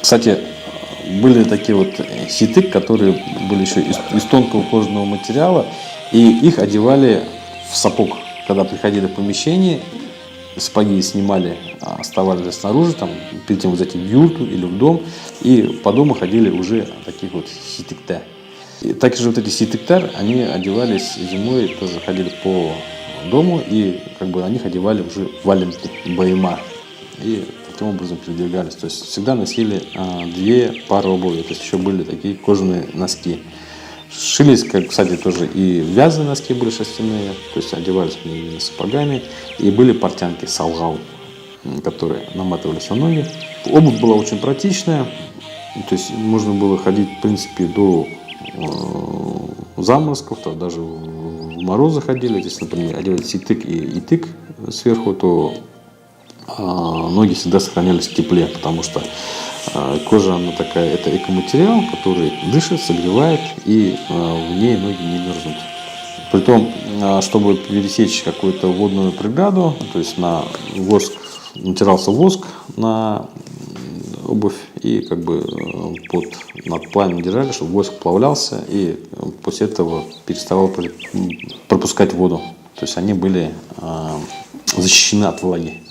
Кстати, были такие вот ситык, которые были еще из тонкого кожаного материала, и их одевали в сапог. Когда приходили в помещение, сапоги снимали, оставались снаружи, там, перед тем зайти в юрту или в дом, и по дому ходили уже таких вот ситыктар. И также вот эти ситыктар, они одевались зимой, тоже ходили по дому, и как бы на них одевали уже валенки, байма. И таким образом передвигались. То есть всегда носили две пары обуви. То есть еще были такие кожаные носки. Шились, как, кстати, тоже и вязаные носки были шерстяные, то есть одевались сапогами, и были портянки салгау, которые наматывались на ноги. Обувь была очень практичная, то есть можно было ходить, в принципе, до заморозков, то даже в морозы ходили. Если, например, одевать ситык и итык сверху, то ноги всегда сохранялись в тепле, потому что кожа, она такая, это экоматериал, который дышит, согревает, и в ней ноги не мерзнут. Притом, чтобы пересечь какую-то водную преграду, то есть на воск, натирался воск на обувь, и как бы над пламенем держали, чтобы воск плавлялся, и после этого переставал пропускать воду. То есть они были защищены от влаги.